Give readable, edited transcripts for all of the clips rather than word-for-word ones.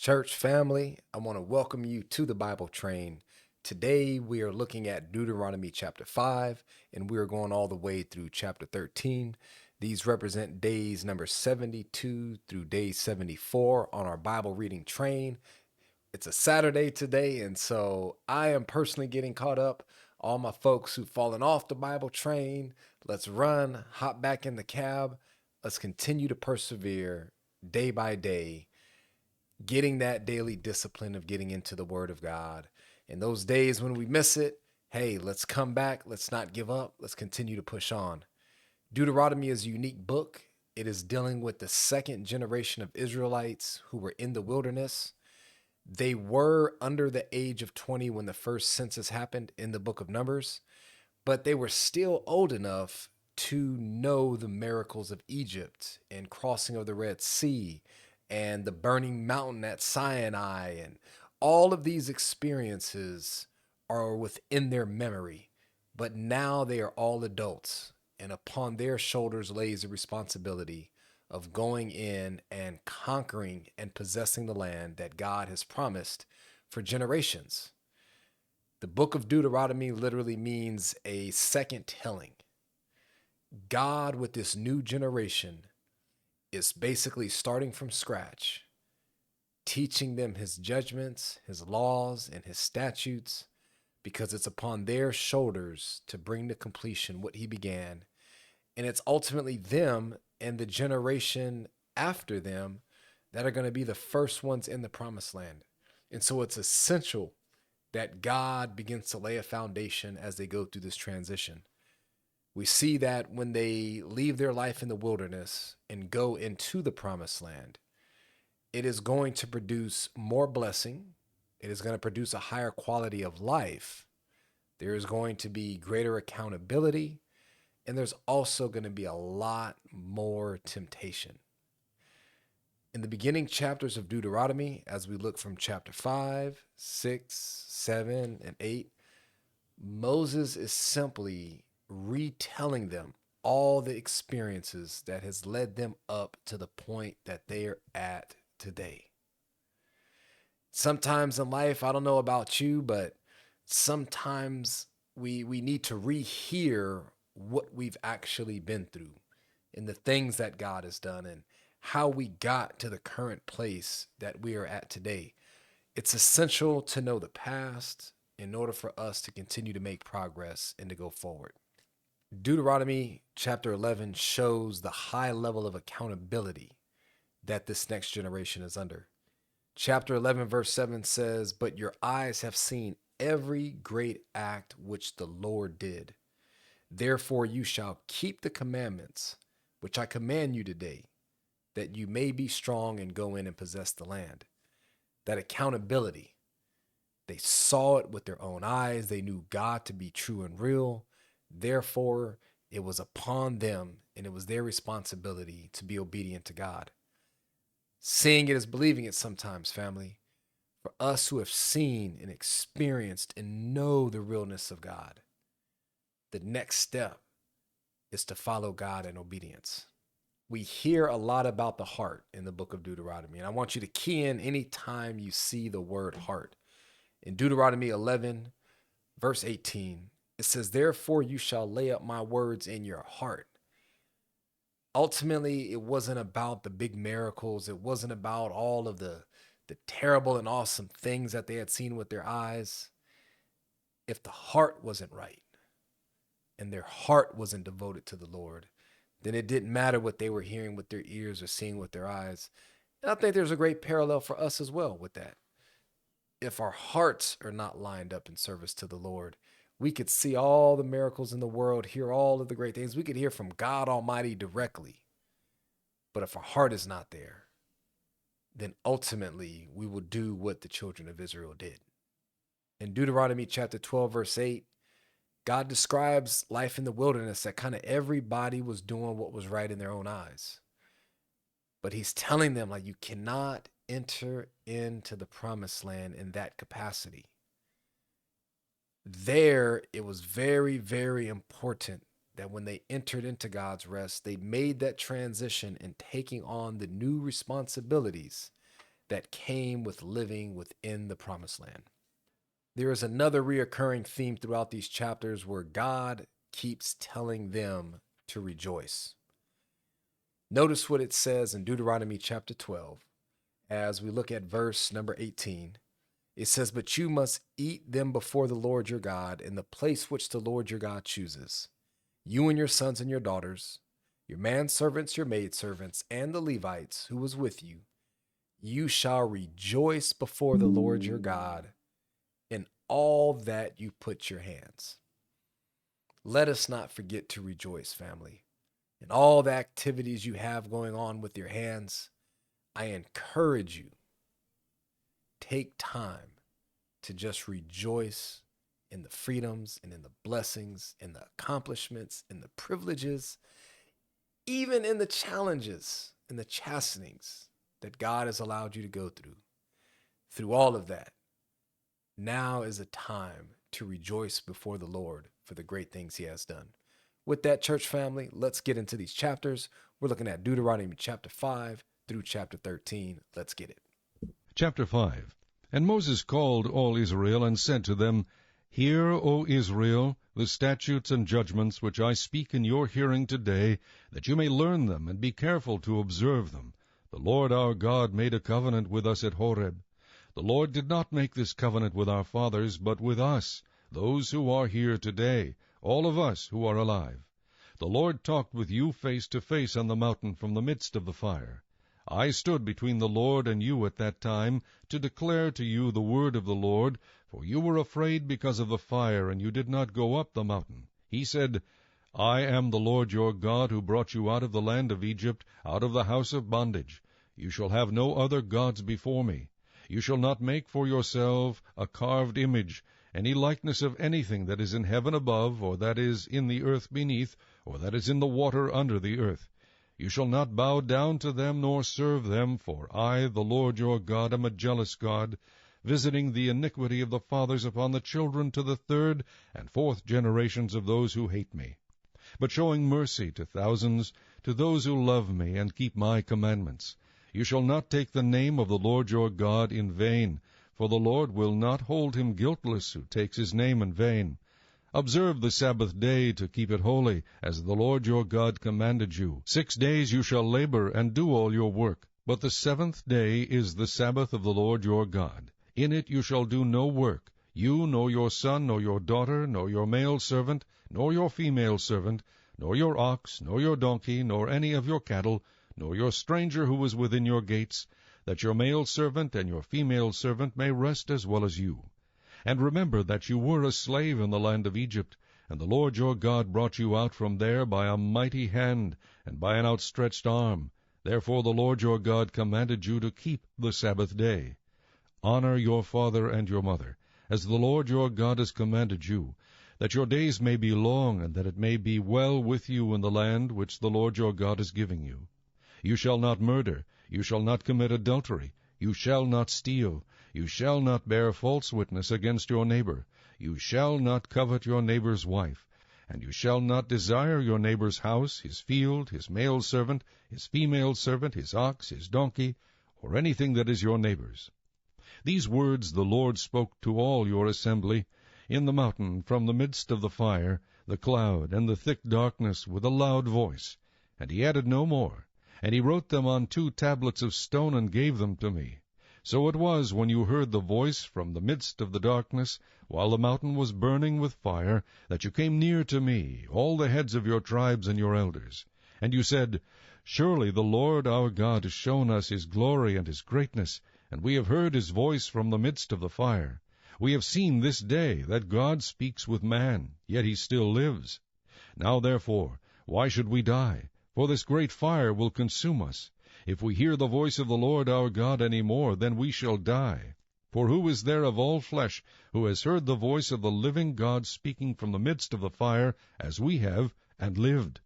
Church family, I want to welcome you to the Bible Train. Today we are looking at Deuteronomy chapter 5, and we are going all the way through chapter 13. These represent days number 72 through day 74 on our Bible reading train. It's a Saturday today, and so I am personally getting caught up. All my folks who've fallen off the Bible train, let's run, hop back in the cab. Let's continue to persevere day by day, getting that daily discipline of getting into the Word of God. And those days when we miss it, hey, let's come back. Let's not give up. Let's continue to push on. Deuteronomy is a unique book. It is dealing with the second generation of Israelites who were in the wilderness. They were under the age of 20 when the first census happened in the book of Numbers, but they were still old enough to know the miracles of Egypt and crossing of the Red Sea and the burning mountain at Sinai. And all of these experiences are within their memory, but now they are all adults, and upon their shoulders lays the responsibility of going in and conquering and possessing the land that God has promised for generations. The book of Deuteronomy literally means a second telling. God, with this new generation, is basically starting from scratch, teaching them his judgments, his laws, and his statutes, because it's upon their shoulders to bring to completion what he began. And it's ultimately them and the generation after them that are going to be the first ones in the promised land. And so it's essential that God begins to lay a foundation as they go through this transition. We see that when they leave their life in the wilderness and go into the promised land, it is going to produce more blessing. It is going to produce a higher quality of life. There is going to be greater accountability, and there's also going to be a lot more temptation. In the beginning chapters of Deuteronomy, as we look from chapter 5, 6, 7, and 8, Moses is simply retelling them all the experiences that has led them up to the point that they are at today. Sometimes in life, I don't know about you, but sometimes we need to rehear what we've actually been through and the things that God has done and how we got to the current place that we are at today. It's essential to know the past in order for us to continue to make progress and to go forward. Deuteronomy chapter 11 shows the high level of accountability that this next generation is under. Chapter 11 verse 7 says, "But your eyes have seen every great act which the Lord did. Therefore you shall keep the commandments which I command you today, that you may be strong and go in and possess the land." That accountability, they saw it with their own eyes. They knew God to be true and real. Therefore, it was upon them and it was their responsibility to be obedient to God. Seeing it is believing it sometimes, family. For us who have seen and experienced and know the realness of God, the next step is to follow God in obedience. We hear a lot about the heart in the book of Deuteronomy, and I want you to key in any time you see the word heart. In Deuteronomy 11, verse 18, it says, "Therefore you shall lay up my words in your heart." Ultimately, it wasn't about the big miracles. It wasn't about all of the terrible and awesome things that they had seen with their eyes. If the heart wasn't right and their heart wasn't devoted to the Lord, then it didn't matter what they were hearing with their ears or seeing with their eyes. And I think there's a great parallel for us as well with that. If our hearts are not lined up in service to the Lord, we could see all the miracles in the world, hear all of the great things. We could hear from God Almighty directly. But if our heart is not there, then ultimately we will do what the children of Israel did. In Deuteronomy chapter 12, verse 8, God describes life in the wilderness that kind of everybody was doing what was right in their own eyes. But he's telling them, like, you cannot enter into the promised land in that capacity. There, it was very, very important that when they entered into God's rest, they made that transition in taking on the new responsibilities that came with living within the promised land. There is another reoccurring theme throughout these chapters where God keeps telling them to rejoice. Notice what it says in Deuteronomy chapter 12. As we look at verse number 18, it says, "But you must eat them before the Lord your God in the place which the Lord your God chooses. You and your sons and your daughters, your manservants, your maidservants, and the Levites who was with you, you shall rejoice before the Lord your God in all that you put your hands." Let us not forget to rejoice, family. In all the activities you have going on with your hands, I encourage you, take time to just rejoice in the freedoms and in the blessings, in the accomplishments, in the privileges, even in the challenges and the chastenings that God has allowed you to go through. Through all of that, now is a time to rejoice before the Lord for the great things he has done. With that, church family, let's get into these chapters. We're looking at Deuteronomy chapter 5 through chapter 13. Let's get it. Chapter 5. And Moses called all Israel, and said to them, Hear, O Israel, the statutes and judgments which I speak in your hearing today, that you may learn them, and be careful to observe them. The Lord our God made a covenant with us at Horeb. The Lord did not make this covenant with our fathers, but with us, those who are here today, all of us who are alive. The Lord talked with you face to face on the mountain from the midst of the fire. I stood between the Lord and you at that time, to declare to you the word of the Lord, for you were afraid because of the fire, and you did not go up the mountain. He said, I am the Lord your God, who brought you out of the land of Egypt, out of the house of bondage. You shall have no other gods before me. You shall not make for yourself a carved image, any likeness of anything that is in heaven above, or that is in the earth beneath, or that is in the water under the earth. You shall not bow down to them, nor serve them, for I, the Lord your God, am a jealous God, visiting the iniquity of the fathers upon the children to the third and fourth generations of those who hate me, but showing mercy to thousands, to those who love me and keep my commandments. You shall not take the name of the Lord your God in vain, for the Lord will not hold him guiltless who takes his name in vain. Observe the Sabbath day to keep it holy, as the Lord your God commanded you. 6 days you shall labor and do all your work, but the seventh day is the Sabbath of the Lord your God. In it you shall do no work, you, nor your son, nor your daughter, nor your male servant, nor your female servant, nor your ox, nor your donkey, nor any of your cattle, nor your stranger who is within your gates, that your male servant and your female servant may rest as well as you. And remember that you were a slave in the land of Egypt, and the Lord your God brought you out from there by a mighty hand and by an outstretched arm. Therefore the Lord your God commanded you to keep the Sabbath day. Honor your father and your mother, as the Lord your God has commanded you, that your days may be long, and that it may be well with you in the land which the Lord your God is giving you. You shall not murder, you shall not commit adultery, you shall not steal, you shall not bear false witness against your neighbor, you shall not covet your neighbor's wife, and you shall not desire your neighbor's house, his field, his male servant, his female servant, his ox, his donkey, or anything that is your neighbor's. These words the Lord spoke to all your assembly in the mountain from the midst of the fire, the cloud, and the thick darkness with a loud voice. And he added no more. And he wrote them on 2 tablets of stone and gave them to me. So it was, when you heard the voice from the midst of the darkness, while the mountain was burning with fire, that you came near to me, all the heads of your tribes and your elders. And you said, Surely the Lord our God has shown us his glory and his greatness, and we have heard his voice from the midst of the fire. We have seen this day that God speaks with man, yet he still lives. Now therefore, why should we die? For this great fire will consume us. If we hear the voice of the Lord our God any more, then we shall die. For who is there of all flesh who has heard the voice of the living God speaking from the midst of the fire, as we have, and lived?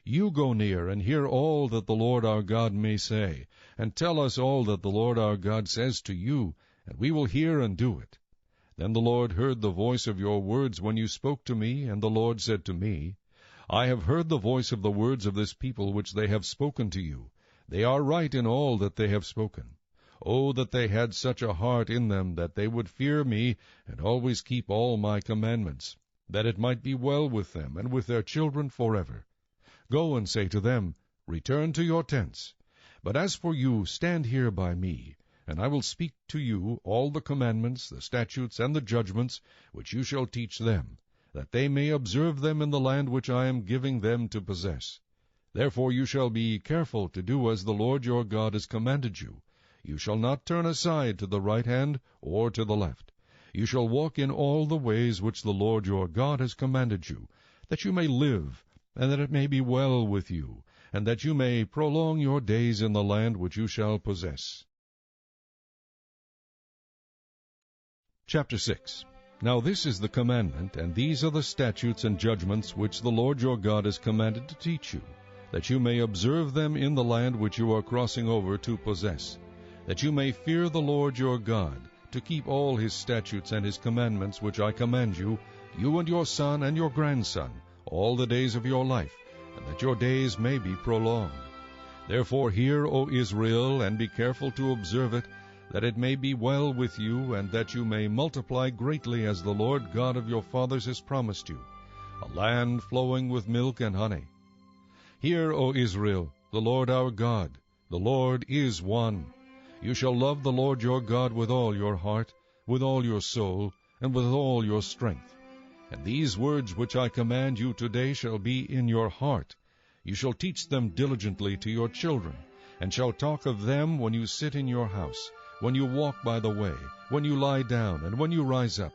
You go near and hear all that the Lord our God may say, and tell us all that the Lord our God says to you, and we will hear and do it. Then the Lord heard the voice of your words when you spoke to me, and the Lord said to me, I have heard the voice of the words of this people which they have spoken to you. They are right in all that they have spoken. Oh, that they had such a heart in them, that they would fear me, and always keep all my commandments, that it might be well with them, and with their children forever. Go and say to them, Return to your tents. But as for you, stand here by me, and I will speak to you all the commandments, the statutes, and the judgments, which you shall teach them, that they may observe them in the land which I am giving them to possess. Therefore you shall be careful to do as the Lord your God has commanded you. You shall not turn aside to the right hand or to the left. You shall walk in all the ways which the Lord your God has commanded you, that you may live, and that it may be well with you, and that you may prolong your days in the land which you shall possess. Chapter 6. Now this is the commandment, and these are the statutes and judgments which the Lord your God has commanded to teach you, that you may observe them in the land which you are crossing over to possess, that you may fear the Lord your God, to keep all his statutes and his commandments which I command you, you and your son and your grandson, all the days of your life, and that your days may be prolonged. Therefore hear, O Israel, and be careful to observe it, that it may be well with you, and that you may multiply greatly as the Lord God of your fathers has promised you, a land flowing with milk and honey. Hear, O Israel, the Lord our God, the Lord is one. You shall love the Lord your God with all your heart, with all your soul, and with all your strength. And these words which I command you today shall be in your heart. You shall teach them diligently to your children, and shall talk of them when you sit in your house, when you walk by the way, when you lie down, and when you rise up.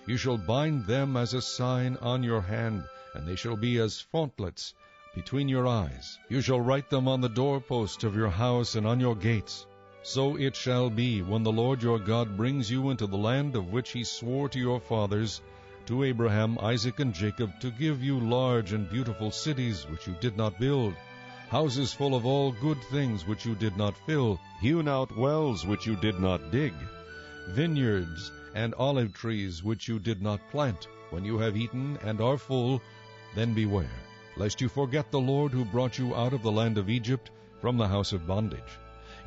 You shall bind them as a sign on your hand, and they shall be as frontlets between your eyes. You shall write them on the doorposts of your house and on your gates. So it shall be, when the Lord your God brings you into the land of which he swore to your fathers, to Abraham, Isaac, and Jacob, to give you large and beautiful cities which you did not build, houses full of all good things which you did not fill, hewn out wells which you did not dig, vineyards and olive trees which you did not plant. When you have eaten and are full, then beware, lest you forget the Lord who brought you out of the land of Egypt from the house of bondage.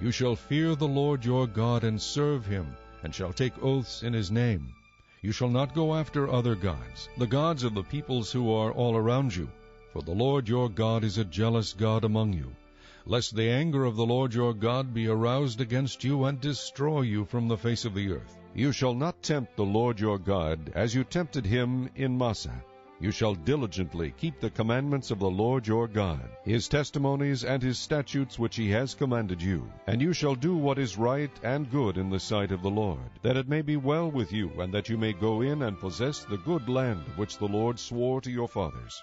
You shall fear the Lord your God and serve him, and shall take oaths in his name. You shall not go after other gods, the gods of the peoples who are all around you, for the Lord your God is a jealous God among you, lest the anger of the Lord your God be aroused against you and destroy you from the face of the earth. You shall not tempt the Lord your God as you tempted him in Massah. You shall diligently keep the commandments of the Lord your God, his testimonies and his statutes which he has commanded you. And you shall do what is right and good in the sight of the Lord, that it may be well with you, and that you may go in and possess the good land which the Lord swore to your fathers,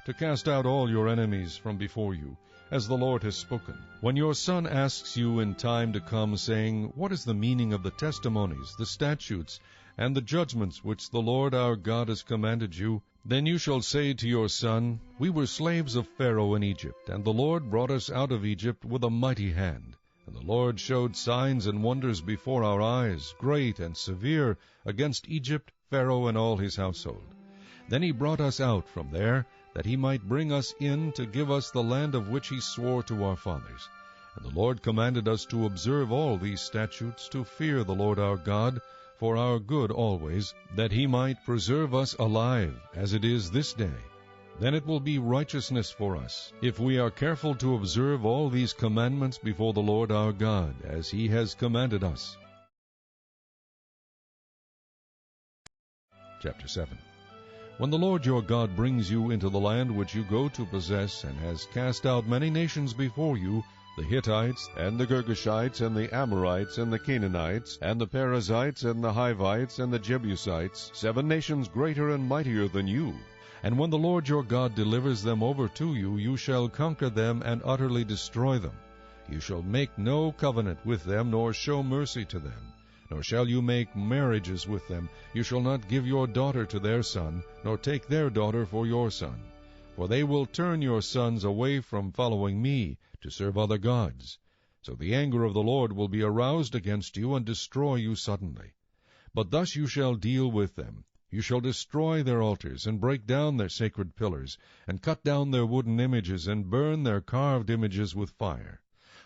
to cast out all your enemies from before you, as the Lord has spoken. When your son asks you in time to come, saying, What is the meaning of the testimonies, the statutes, and the judgments which the Lord our God has commanded you, then you shall say to your son, We were slaves of Pharaoh in Egypt, and the Lord brought us out of Egypt with a mighty hand. And the Lord showed signs and wonders before our eyes, great and severe, against Egypt, Pharaoh, and all his household. Then he brought us out from there, that he might bring us in to give us the land of which he swore to our fathers. And the Lord commanded us to observe all these statutes, to fear the Lord our God, for our good always, that he might preserve us alive, as it is this day. Then it will be righteousness for us, if we are careful to observe all these commandments before the Lord our God, as he has commanded us. Chapter 7. When the Lord your God brings you into the land which you go to possess, and has cast out many nations before you, the Hittites, and the Girgashites, and the Amorites, and the Canaanites, and the Perizzites, and the Hivites, and the Jebusites, 7 nations greater and mightier than you. And when the Lord your God delivers them over to you, you shall conquer them and utterly destroy them. You shall make no covenant with them, nor show mercy to them, nor shall you make marriages with them. You shall not give your daughter to their son, nor take their daughter for your son. For they will turn your sons away from following me, to serve other gods. So the anger of the Lord will be aroused against you, and destroy you suddenly. But thus you shall deal with them. You shall destroy their altars, and break down their sacred pillars, and cut down their wooden images, and burn their carved images with fire.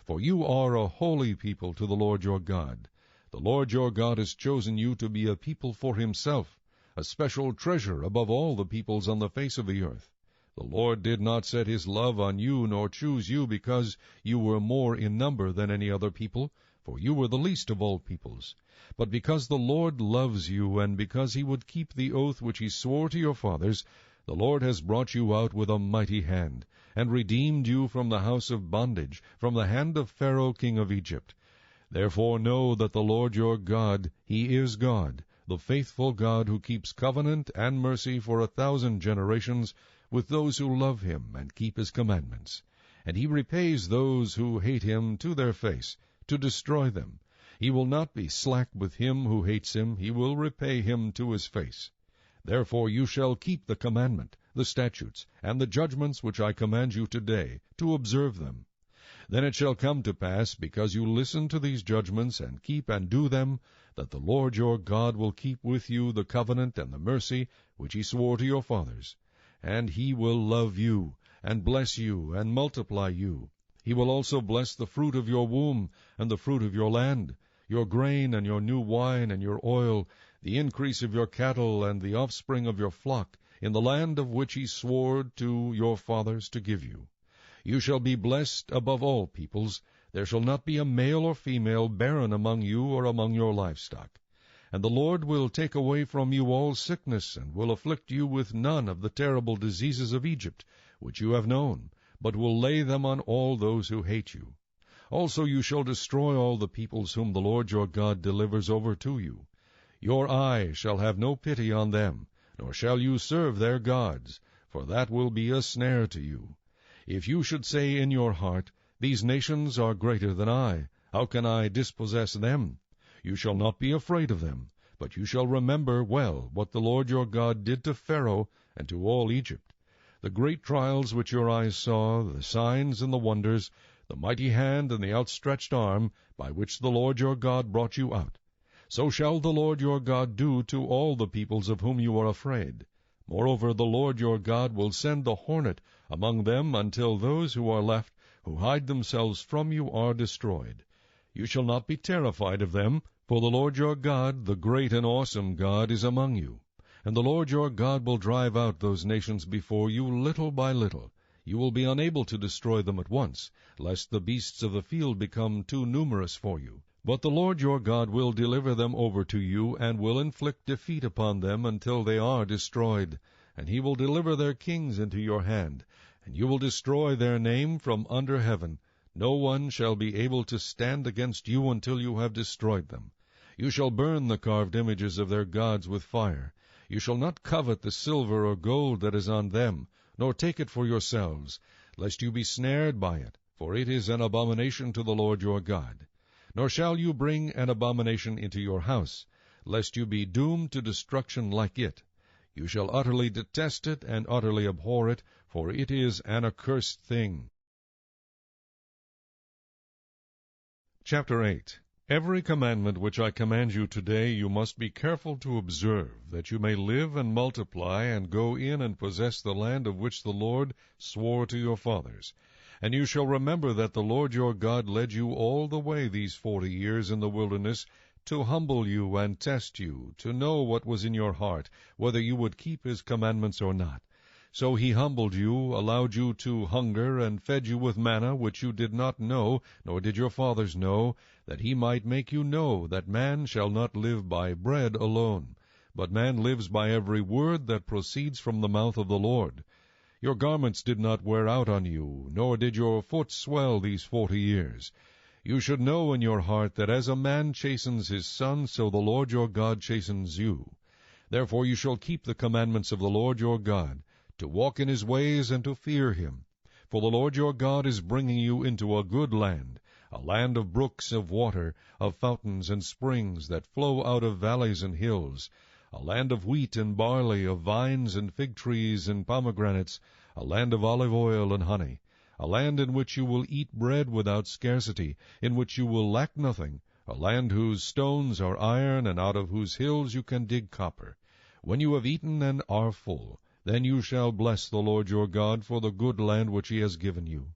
For you are a holy people to the Lord your God. The Lord your God has chosen you to be a people for himself, a special treasure above all the peoples on the face of the earth. The Lord did not set his love on you, nor choose you because you were more in number than any other people, for you were the least of all peoples. But because the Lord loves you, and because he would keep the oath which he swore to your fathers, the Lord has brought you out with a mighty hand, and redeemed you from the house of bondage, from the hand of Pharaoh king of Egypt. Therefore know that the Lord your God, he is God, the faithful God who keeps covenant and mercy for 1,000 generations with those who love him and keep his commandments. And he repays those who hate him to their face, to destroy them. He will not be slack with him who hates him, he will repay him to his face. Therefore you shall keep the commandment, the statutes, and the judgments which I command you today, to observe them. Then it shall come to pass, because you listen to these judgments, and keep and do them, that the Lord your God will keep with you the covenant and the mercy which he swore to your fathers. And he will love you, and bless you, and multiply you. He will also bless the fruit of your womb, and the fruit of your land, your grain, and your new wine, and your oil, the increase of your cattle, and the offspring of your flock, in the land of which he swore to your fathers to give you. You shall be blessed above all peoples. There shall not be a male or female barren among you or among your livestock. And the Lord will take away from you all sickness, and will afflict you with none of the terrible diseases of Egypt, which you have known, but will lay them on all those who hate you. Also you shall destroy all the peoples whom the Lord your God delivers over to you. Your eye shall have no pity on them, nor shall you serve their gods, for that will be a snare to you. If you should say in your heart, These nations are greater than I, how can I dispossess them? You shall not be afraid of them, but you shall remember well what the Lord your God did to Pharaoh and to all Egypt, the great trials which your eyes saw, the signs and the wonders, the mighty hand and the outstretched arm, by which the Lord your God brought you out. So shall the Lord your God do to all the peoples of whom you are afraid. Moreover, the Lord your God will send the hornet among them until those who are left, who hide themselves from you, are destroyed. You shall not be terrified of them, for the Lord your God, the great and awesome God, is among you. And the Lord your God will drive out those nations before you little by little. You will be unable to destroy them at once, lest the beasts of the field become too numerous for you. But the Lord your God will deliver them over to you, and will inflict defeat upon them until they are destroyed. And he will deliver their kings into your hand, and you will destroy their name from under heaven. No one shall be able to stand against you until you have destroyed them. You shall burn the carved images of their gods with fire. You shall not covet the silver or gold that is on them, nor take it for yourselves, lest you be snared by it, for it is an abomination to the Lord your God. Nor shall you bring an abomination into your house, lest you be doomed to destruction like it. You shall utterly detest it and utterly abhor it, for it is an accursed thing. Chapter 8. Every commandment which I command you today you must be careful to observe, that you may live and multiply, and go in and possess the land of which the Lord swore to your fathers. And you shall remember that the Lord your God led you all the way these 40 years in the wilderness, to humble you and test you, to know what was in your heart, whether you would keep his commandments or not. So he humbled you, allowed you to hunger, and fed you with manna, which you did not know, nor did your fathers know, that he might make you know that man shall not live by bread alone, but man lives by every word that proceeds from the mouth of the Lord. Your garments did not wear out on you, nor did your foot swell these 40 years. You should know in your heart that as a man chastens his son, so the Lord your God chastens you. Therefore you shall keep the commandments of the Lord your God, to walk in his ways and to fear him. For the Lord your God is bringing you into a good land, a land of brooks of water, of fountains and springs that flow out of valleys and hills, a land of wheat and barley, of vines and fig trees and pomegranates, a land of olive oil and honey, a land in which you will eat bread without scarcity, in which you will lack nothing, a land whose stones are iron, and out of whose hills you can dig copper. When you have eaten and are full, then you shall bless the Lord your God for the good land which he has given you.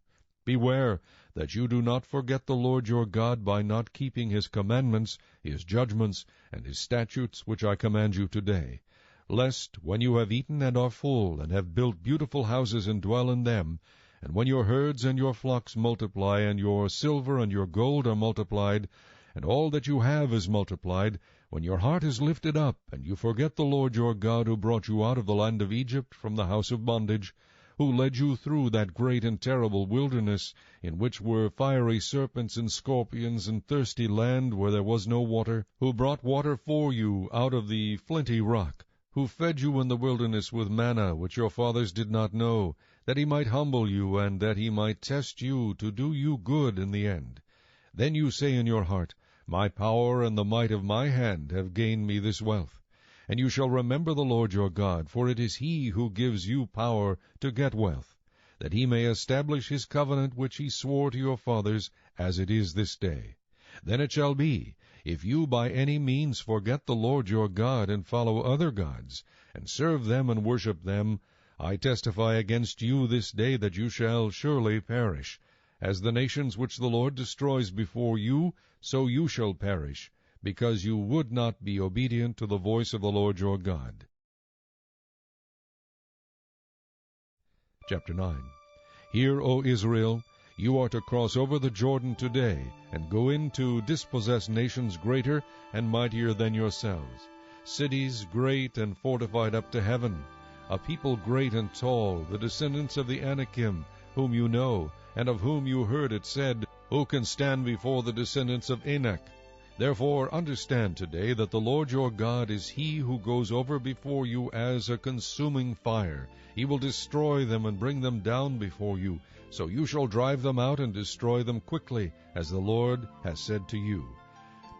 Beware that you do not forget the Lord your God by not keeping his commandments, his judgments, and his statutes, which I command you today, lest, when you have eaten and are full, and have built beautiful houses and dwell in them, and when your herds and your flocks multiply, and your silver and your gold are multiplied, and all that you have is multiplied, when your heart is lifted up, and you forget the Lord your God, who brought you out of the land of Egypt from the house of bondage, who led you through that great and terrible wilderness, in which were fiery serpents and scorpions, and thirsty land where there was no water, who brought water for you out of the flinty rock, who fed you in the wilderness with manna, which your fathers did not know, that he might humble you, and that he might test you, to do you good in the end. Then you say in your heart, My power and the might of my hand have gained me this wealth. And you shall remember the Lord your God, for it is he who gives you power to get wealth, that he may establish his covenant which he swore to your fathers, as it is this day. Then it shall be, if you by any means forget the Lord your God, and follow other gods, and serve them and worship them, I testify against you this day that you shall surely perish. As the nations which the Lord destroys before you, so you shall perish, because you would not be obedient to the voice of the Lord your God. Chapter 9. Hear, O Israel, you are to cross over the Jordan today, and go in to dispossess nations greater and mightier than yourselves, cities great and fortified up to heaven, a people great and tall, the descendants of the Anakim, whom you know, and of whom you heard it said, Who can stand before the descendants of Anak? Therefore understand today that the Lord your God is he who goes over before you as a consuming fire. He will destroy them and bring them down before you, so you shall drive them out and destroy them quickly, as the Lord has said to you.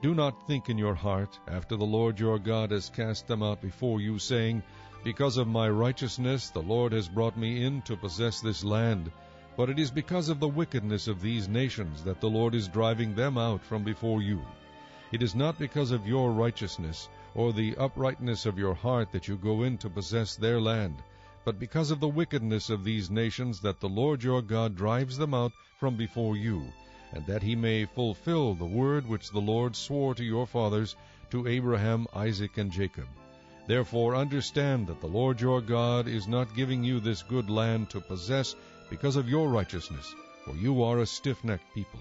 Do not think in your heart, after the Lord your God has cast them out before you, saying, Because of my righteousness the Lord has brought me in to possess this land. But it is because of the wickedness of these nations that the Lord is driving them out from before you. It is not because of your righteousness or the uprightness of your heart that you go in to possess their land, but because of the wickedness of these nations that the Lord your God drives them out from before you, and that he may fulfill the word which the Lord swore to your fathers, to Abraham, Isaac, and Jacob. Therefore understand that the Lord your God is not giving you this good land to possess because of your righteousness, for you are a stiff-necked people.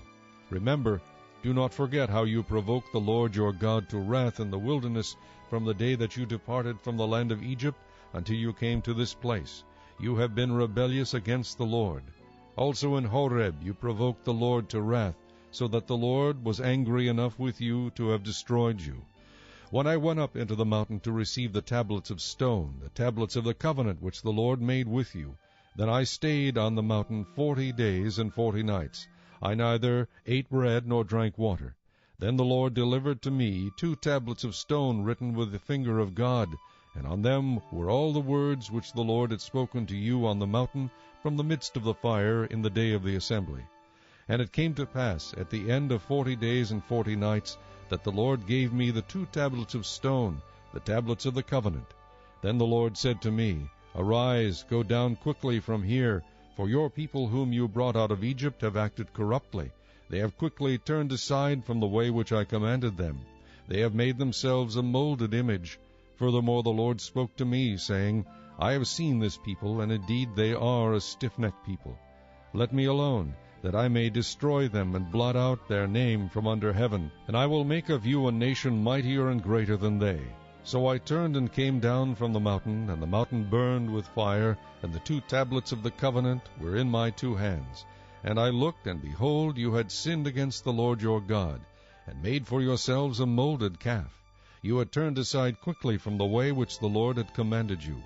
Remember, do not forget how you provoked the Lord your God to wrath in the wilderness from the day that you departed from the land of Egypt until you came to this place. You have been rebellious against the Lord. Also in Horeb you provoked the Lord to wrath, so that the Lord was angry enough with you to have destroyed you. When I went up into the mountain to receive the tablets of stone, the tablets of the covenant which the Lord made with you, then I stayed on the mountain 40 days and 40 nights. I neither ate bread nor drank water. Then the Lord delivered to me 2 tablets of stone written with the finger of God, and on them were all the words which the Lord had spoken to you on the mountain from the midst of the fire in the day of the assembly. And it came to pass at the end of 40 days and 40 nights that the Lord gave me the 2 tablets of stone, the tablets of the covenant. Then the Lord said to me, Arise, go down quickly from here, for your people whom you brought out of Egypt have acted corruptly. They have quickly turned aside from the way which I commanded them. They have made themselves a molded image. Furthermore the Lord spoke to me, saying, I have seen this people, and indeed they are a stiff-necked people. Let me alone, that I may destroy them and blot out their name from under heaven, and I will make of you a nation mightier and greater than they. So I turned and came down from the mountain, and the mountain burned with fire, and the 2 tablets of the covenant were in my 2 hands. And I looked, and behold, you had sinned against the Lord your God, and made for yourselves a molded calf. You had turned aside quickly from the way which the Lord had commanded you.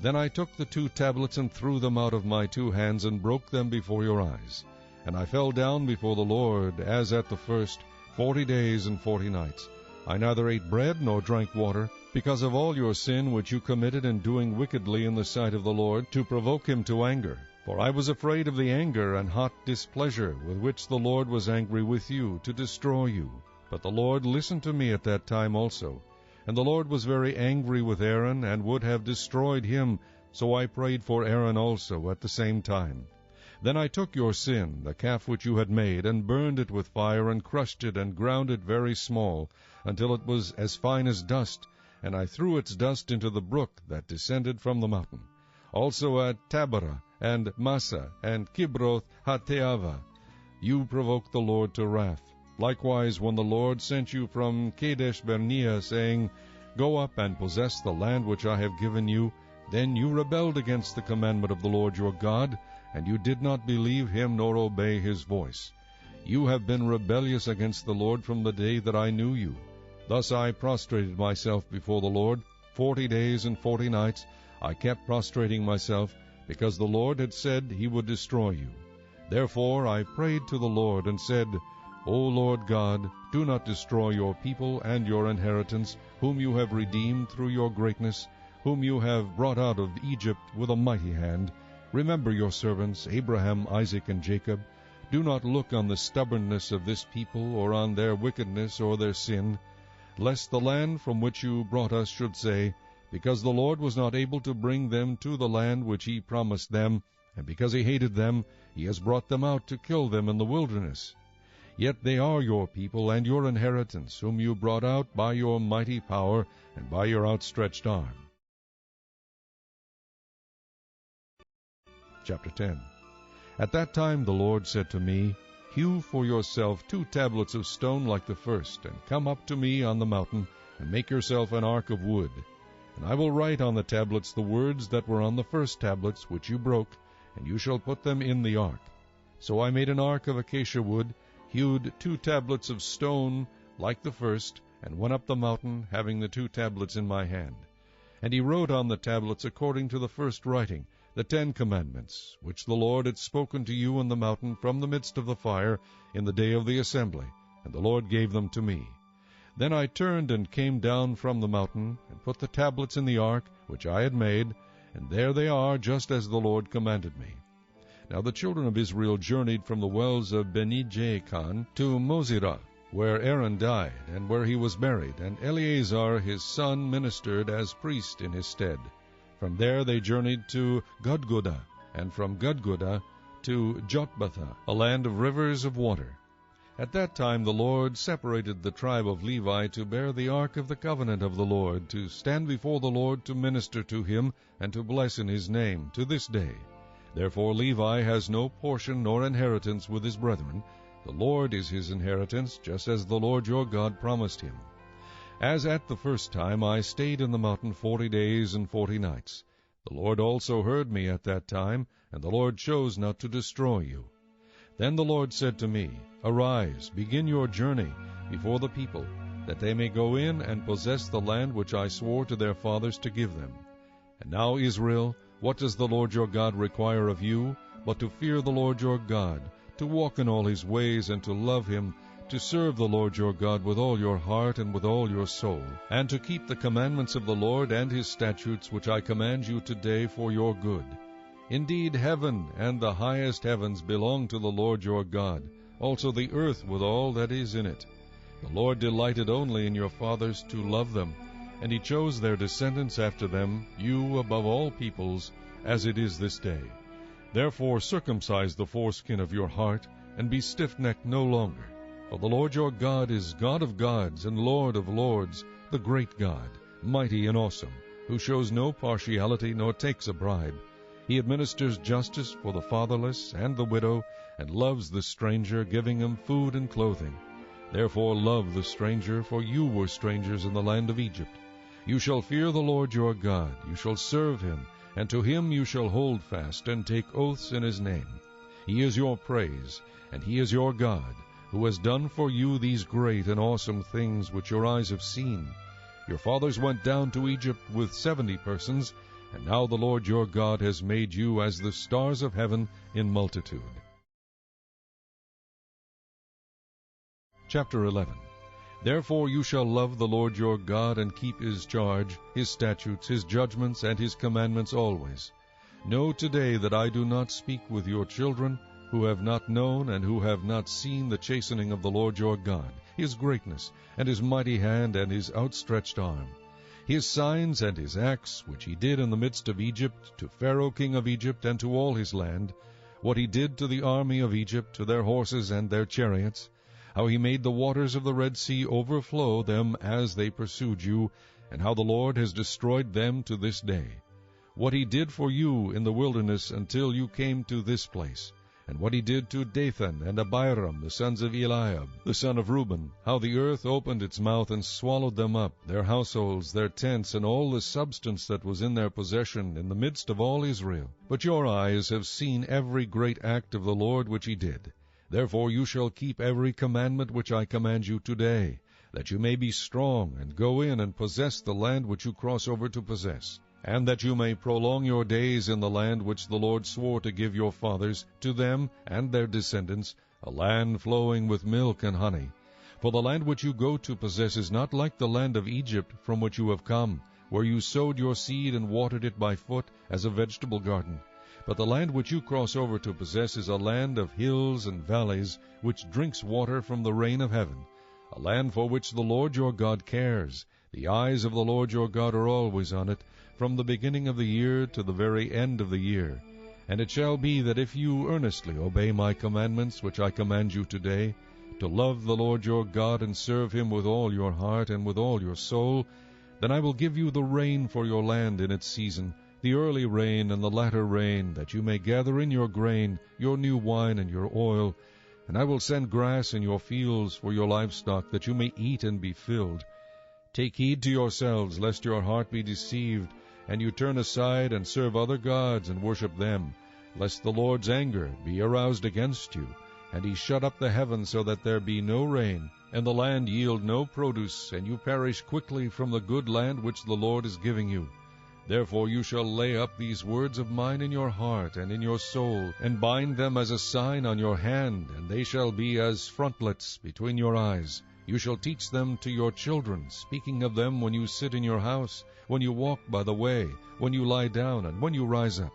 Then I took the 2 tablets and threw them out of my 2 hands, and broke them before your eyes. And I fell down before the Lord, as at the first, 40 days and 40 nights. I neither ate bread nor drank water, because of all your sin which you committed in doing wickedly in the sight of the Lord, to provoke him to anger. For I was afraid of the anger and hot displeasure with which the Lord was angry with you, to destroy you. But the Lord listened to me at that time also. And the Lord was very angry with Aaron, and would have destroyed him. So I prayed for Aaron also at the same time. Then I took your sin, the calf which you had made, and burned it with fire, and crushed it, and ground it very small, until it was as fine as dust, and I threw its dust into the brook that descended from the mountain. Also at Taberah, and Massa, and Kibroth Hattaavah, you provoked the Lord to wrath. Likewise, when the Lord sent you from Kadesh Barnea, saying, Go up and possess the land which I have given you, then you rebelled against the commandment of the Lord your God, and you did not believe him nor obey his voice. You have been rebellious against the Lord from the day that I knew you. Thus I prostrated myself before the Lord. 40 days and 40 nights I kept prostrating myself, because the Lord had said he would destroy you. Therefore I prayed to the Lord, and said, O Lord God, do not destroy your people and your inheritance, whom you have redeemed through your greatness, whom you have brought out of Egypt with a mighty hand. Remember your servants, Abraham, Isaac, and Jacob. Do not look on the stubbornness of this people, or on their wickedness or their sin, lest the land from which you brought us should say, Because the Lord was not able to bring them to the land which he promised them, and because he hated them, he has brought them out to kill them in the wilderness. Yet they are your people and your inheritance, whom you brought out by your mighty power and by your outstretched arm. Chapter 10. At that time the Lord said to me, Hew for yourself 2 tablets of stone like the first, and come up to me on the mountain, and make yourself an ark of wood. And I will write on the tablets the words that were on the first tablets, which you broke, and you shall put them in the ark. So I made an ark of acacia wood, hewed 2 tablets of stone like the first, and went up the mountain, having the 2 tablets in my hand. And he wrote on the tablets according to the first writing, the 10 commandments, which the Lord had spoken to you in the mountain from the midst of the fire in the day of the assembly, and the Lord gave them to me. Then I turned and came down from the mountain, and put the tablets in the ark which I had made, and there they are, just as the Lord commanded me. Now the children of Israel journeyed from the wells of Beni-Jaakan to Mosirah, where Aaron died, and where he was buried, and Eleazar his son ministered as priest in his stead. From there they journeyed to Gudgodah, and from Gudgodah to Jotbathah, a land of rivers of water. At that time the Lord separated the tribe of Levi to bear the ark of the covenant of the Lord, to stand before the Lord to minister to him, and to bless in his name, to this day. Therefore Levi has no portion nor inheritance with his brethren. The Lord is his inheritance, just as the Lord your God promised him. As at the first time I stayed in the mountain 40 days and 40 nights. The Lord also heard me at that time, and the Lord chose not to destroy you. Then the Lord said to me, Arise, begin your journey before the people, that they may go in and possess the land which I swore to their fathers to give them. And now, Israel, what does the Lord your God require of you, but to fear the Lord your God, to walk in all his ways, and to love him, to serve the Lord your God with all your heart and with all your soul, and to keep the commandments of the Lord and his statutes which I command you today for your good. Indeed, heaven and the highest heavens belong to the Lord your God, also the earth with all that is in it. The Lord delighted only in your fathers to love them, and he chose their descendants after them, you above all peoples, as it is this day. Therefore circumcise the foreskin of your heart, and be stiff-necked no longer. For the Lord your God is God of gods and Lord of lords, the great God, mighty and awesome, who shows no partiality nor takes a bribe. He administers justice for the fatherless and the widow, and loves the stranger, giving him food and clothing. Therefore love the stranger, for you were strangers in the land of Egypt. You shall fear the Lord your God, you shall serve him, and to him you shall hold fast, and take oaths in his name. He is your praise, and he is your God, who has done for you these great and awesome things which your eyes have seen. Your fathers went down to Egypt with 70 persons, and now the Lord your God has made you as the stars of heaven in multitude. Chapter 11. Therefore you shall love the Lord your God, and keep his charge, his statutes, his judgments, and his commandments always. Know today that I do not speak with your children, who have not known and who have not seen the chastening of the Lord your God, his greatness, and his mighty hand, and his outstretched arm, his signs and his acts, which he did in the midst of Egypt, to Pharaoh king of Egypt, and to all his land, what he did to the army of Egypt, to their horses and their chariots, how he made the waters of the Red Sea overflow them as they pursued you, and how the Lord has destroyed them to this day. What he did for you in the wilderness until you came to this place, and what he did to Dathan and Abiram, the sons of Eliab, the son of Reuben, how the earth opened its mouth and swallowed them up, their households, their tents, and all the substance that was in their possession, in the midst of all Israel. But your eyes have seen every great act of the Lord which he did. Therefore you shall keep every commandment which I command you today, that you may be strong, and go in and possess the land which you cross over to possess, and that you may prolong your days in the land which the Lord swore to give your fathers, to them and their descendants, a land flowing with milk and honey. For the land which you go to possess is not like the land of Egypt from which you have come, where you sowed your seed and watered it by foot as a vegetable garden. But the land which you cross over to possess is a land of hills and valleys, which drinks water from the rain of heaven, a land for which the Lord your God cares. The eyes of the Lord your God are always on it, from the beginning of the year to the very end of the year. And it shall be that if you earnestly obey my commandments which I command you today, to love the Lord your God and serve him with all your heart and with all your soul, then I will give you the rain for your land in its season, the early rain and the latter rain, that you may gather in your grain, your new wine, and your oil. And I will send grass in your fields for your livestock, that you may eat and be filled. Take heed to yourselves, lest your heart be deceived, and you turn aside and serve other gods and worship them, lest the Lord's anger be aroused against you, and he shut up the heavens so that there be no rain, and the land yield no produce, and you perish quickly from the good land which the Lord is giving you. Therefore you shall lay up these words of mine in your heart and in your soul, and bind them as a sign on your hand, and they shall be as frontlets between your eyes. You shall teach them to your children, speaking of them when you sit in your house, when you walk by the way, when you lie down, and when you rise up.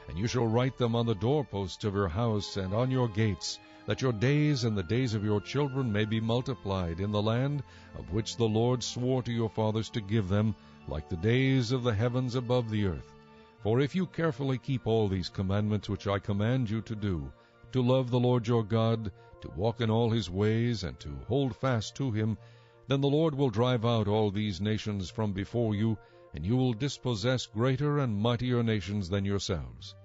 And you shall write them on the doorposts of your house and on your gates, that your days and the days of your children may be multiplied in the land of which the Lord swore to your fathers to give them, like the days of the heavens above the earth. For if you carefully keep all these commandments which I command you to do, to love the Lord your God, to walk in all his ways, and to hold fast to him, then the Lord will drive out all these nations from before you, and you will dispossess greater and mightier nations than yourselves.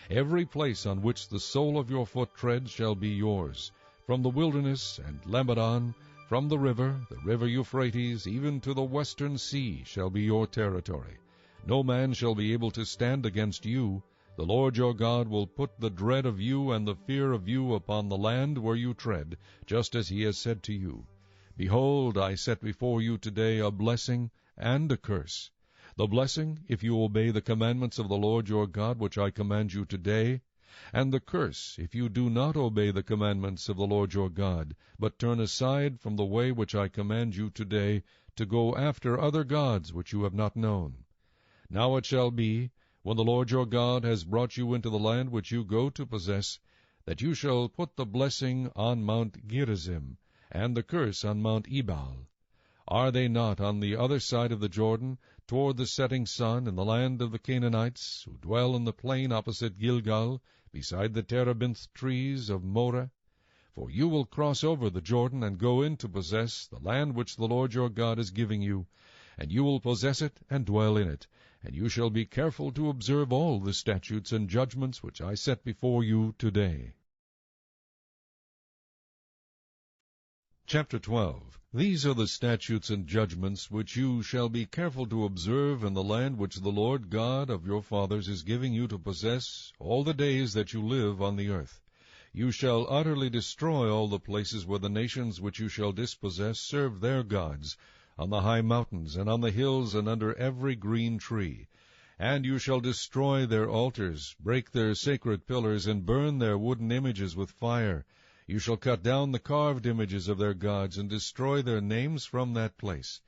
Every place on which the sole of your foot treads shall be yours, from the wilderness and Lebanon, from the river Euphrates, even to the western sea shall be your territory. No man shall be able to stand against you. The Lord your God will put the dread of you and the fear of you upon the land where you tread, just as he has said to you. Behold, I set before you today a blessing and a curse. The blessing, if you obey the commandments of the Lord your God which I command you today, and the curse, if you do not obey the commandments of the Lord your God, but turn aside from the way which I command you today, to go after other gods which you have not known. Now it shall be, when the Lord your God has brought you into the land which you go to possess, that you shall put the blessing on Mount Gerizim, and the curse on Mount Ebal. Are they not on the other side of the Jordan, toward the setting sun, in the land of the Canaanites, who dwell in the plain opposite Gilgal, beside the terebinth trees of Moreh? For you will cross over the Jordan and go in to possess the land which the Lord your God is giving you, and you will possess it and dwell in it, and you shall be careful to observe all the statutes and judgments which I set before you today. Chapter 12. These are the statutes and judgments which you shall be careful to observe in the land which the Lord God of your fathers is giving you to possess all the days that you live on the earth. You shall utterly destroy all the places where the nations which you shall dispossess serve their gods, on the high mountains, and on the hills, and under every green tree. And you shall destroy their altars, break their sacred pillars, and burn their wooden images with fire. You shall cut down the carved images of their gods, and destroy their names from that place.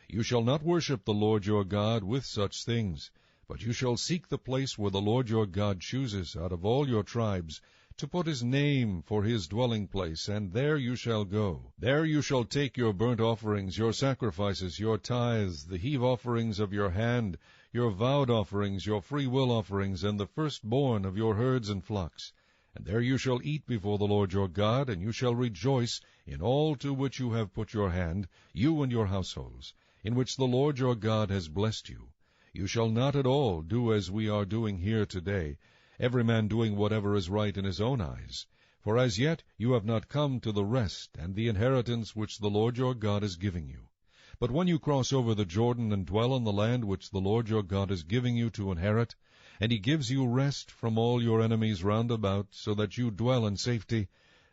You shall not worship the Lord your God with such things, but you shall seek the place where the Lord your God chooses out of all your tribes, to put his name for his dwelling place, and there you shall go. There you shall take your burnt offerings, your sacrifices, your tithes, the heave offerings of your hand, your vowed offerings, your free will offerings, and the firstborn of your herds and flocks. And there you shall eat before the Lord your God, and you shall rejoice in all to which you have put your hand, you and your households, in which the Lord your God has blessed you. You shall not at all do as we are doing here today, every man doing whatever is right in his own eyes. For as yet you have not come to the rest and the inheritance which the Lord your God is giving you. But when you cross over the Jordan and dwell on the land which the Lord your God is giving you to inherit, and he gives you rest from all your enemies round about, so that you dwell in safety,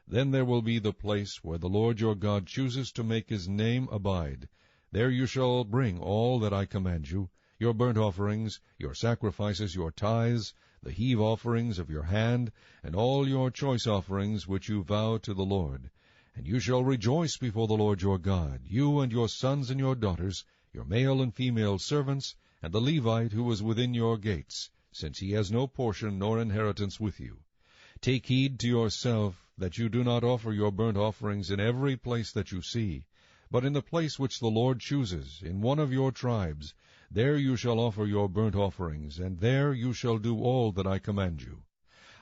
then there will be the place where the Lord your God chooses to make his name abide. There you shall bring all that I command you, your burnt offerings, your sacrifices, your tithes, the heave offerings of your hand, and all your choice offerings which you vow to the Lord. And you shall rejoice before the Lord your God, you and your sons and your daughters, your male and female servants, and the Levite who is within your gates, since he has no portion nor inheritance with you. Take heed to yourself that you do not offer your burnt offerings in every place that you see, but in the place which the Lord chooses, in one of your tribes, there you shall offer your burnt offerings, and there you shall do all that I command you.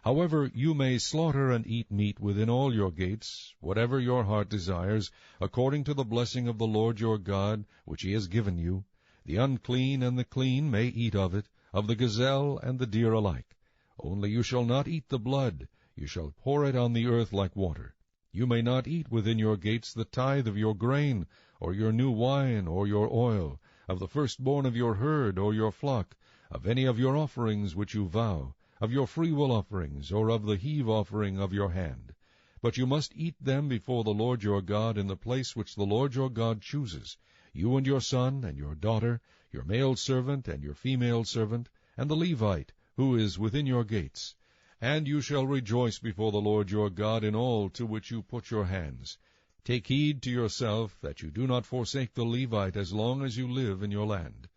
However, you may slaughter and eat meat within all your gates, whatever your heart desires, according to the blessing of the Lord your God, which he has given you. The unclean and the clean may eat of it, of the gazelle and the deer alike. Only you shall not eat the blood, you shall pour it on the earth like water. You may not eat within your gates the tithe of your grain, or your new wine, or your oil, of the firstborn of your herd or your flock, of any of your offerings which you vow, of your freewill offerings, or of the heave offering of your hand. But you must eat them before the Lord your God in the place which the Lord your God chooses, you and your son and your daughter, your male servant and your female servant, and the Levite, who is within your gates. And you shall rejoice before the Lord your God in all to which you put your hands. Take heed to yourself that you do not forsake the Levite as long as you live in your land.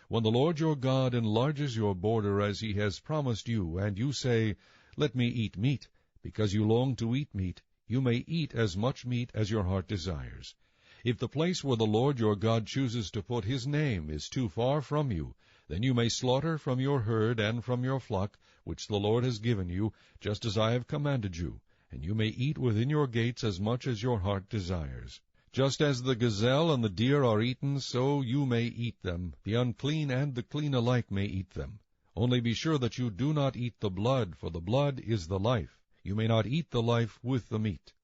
When the Lord your God enlarges your border as he has promised you, and you say, Let me eat meat, because you long to eat meat, you may eat as much meat as your heart desires. If the place where the Lord your God chooses to put his name is too far from you, then you may slaughter from your herd and from your flock, which the Lord has given you, just as I have commanded you, and you may eat within your gates as much as your heart desires. Just as the gazelle and the deer are eaten, so you may eat them. The unclean and the clean alike may eat them. Only be sure that you do not eat the blood, for the blood is the life. You may not eat the life with the meat.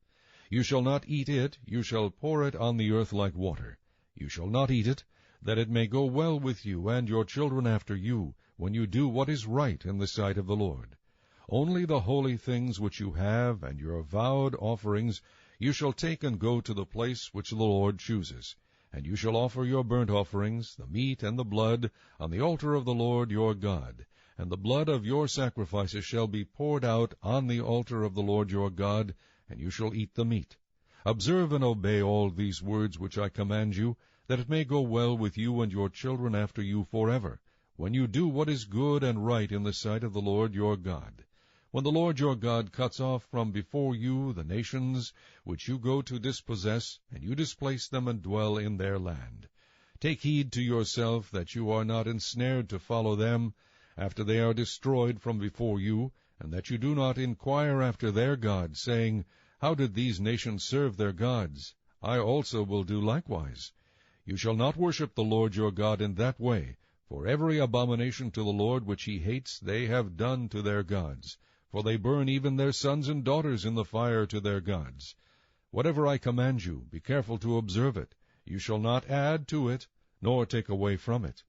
You shall not eat it, you shall pour it on the earth like water. You shall not eat it, that it may go well with you and your children after you, when you do what is right in the sight of the Lord. Only the holy things which you have, and your vowed offerings, you shall take and go to the place which the Lord chooses. And you shall offer your burnt offerings, the meat and the blood, on the altar of the Lord your God. And the blood of your sacrifices shall be poured out on the altar of the Lord your God, and you shall eat the meat. Observe and obey all these words which I command you, that it may go well with you and your children after you forever, when you do what is good and right in the sight of the Lord your God. When the Lord your God cuts off from before you the nations which you go to dispossess, and you displace them and dwell in their land. Take heed to yourself that you are not ensnared to follow them, after they are destroyed from before you, and that you do not inquire after their gods, saying, How did these nations serve their gods? I also will do likewise. You shall not worship the Lord your God in that way, for every abomination to the Lord which he hates they have done to their gods, for they burn even their sons and daughters in the fire to their gods. Whatever I command you, be careful to observe it. You shall not add to it, nor take away from it.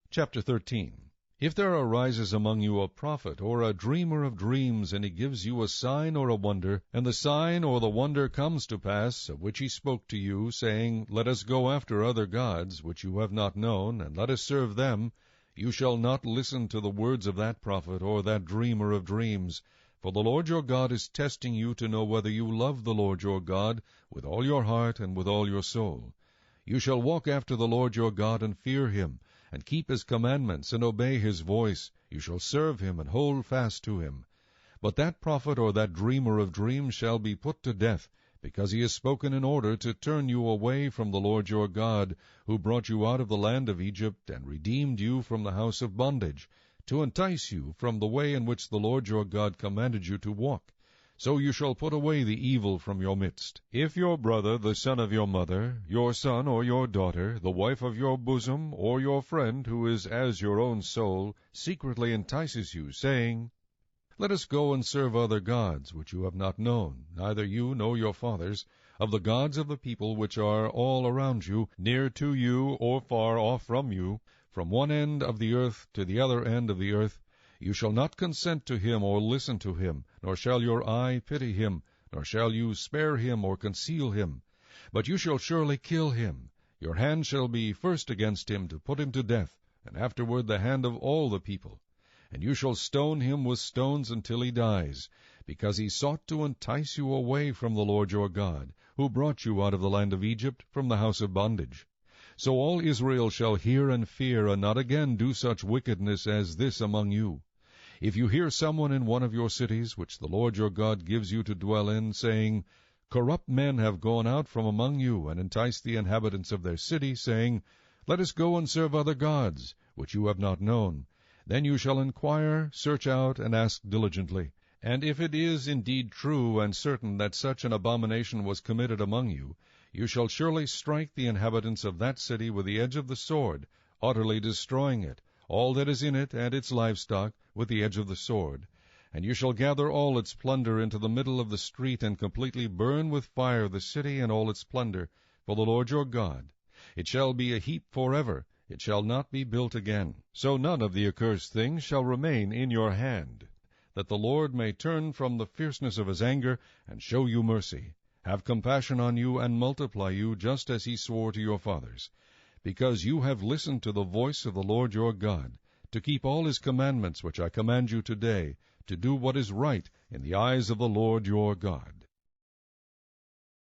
Chapter 13. If there arises among you a prophet or a dreamer of dreams, and he gives you a sign or a wonder, and the sign or the wonder comes to pass, of which he spoke to you, saying, Let us go after other gods, which you have not known, and let us serve them, you shall not listen to the words of that prophet or that dreamer of dreams. For the Lord your God is testing you to know whether you love the Lord your God with all your heart and with all your soul. You shall walk after the Lord your God and fear him, and keep his commandments, and obey his voice. You shall serve him, and hold fast to him. But that prophet or that dreamer of dreams shall be put to death, because he has spoken in order to turn you away from the Lord your God, who brought you out of the land of Egypt, and redeemed you from the house of bondage, to entice you from the way in which the Lord your God commanded you to walk. So you shall put away the evil from your midst. If your brother, the son of your mother, your son or your daughter, the wife of your bosom, or your friend who is as your own soul, secretly entices you, saying, Let us go and serve other gods, which you have not known, neither you nor your fathers, of the gods of the people which are all around you, near to you or far off from you, from one end of the earth to the other end of the earth, you shall not consent to him or listen to him, nor shall your eye pity him, nor shall you spare him or conceal him. But you shall surely kill him. Your hand shall be first against him to put him to death, and afterward the hand of all the people. And you shall stone him with stones until he dies, because he sought to entice you away from the Lord your God, who brought you out of the land of Egypt from the house of bondage. So all Israel shall hear and fear, and not again do such wickedness as this among you. If you hear someone in one of your cities, which the Lord your God gives you to dwell in, saying, Corrupt men have gone out from among you, and enticed the inhabitants of their city, saying, Let us go and serve other gods, which you have not known, then you shall inquire, search out, and ask diligently. And if it is indeed true and certain that such an abomination was committed among you, you shall surely strike the inhabitants of that city with the edge of the sword, utterly destroying it, all that is in it and its livestock, with the edge of the sword. And you shall gather all its plunder into the middle of the street, and completely burn with fire the city and all its plunder, for the Lord your God. It shall be a heap forever, it shall not be built again. So none of the accursed things shall remain in your hand, that the Lord may turn from the fierceness of his anger, and show you mercy, have compassion on you, and multiply you, just as he swore to your fathers, because you have listened to the voice of the Lord your God, to keep all his commandments which I command you today, to do what is right in the eyes of the Lord your God.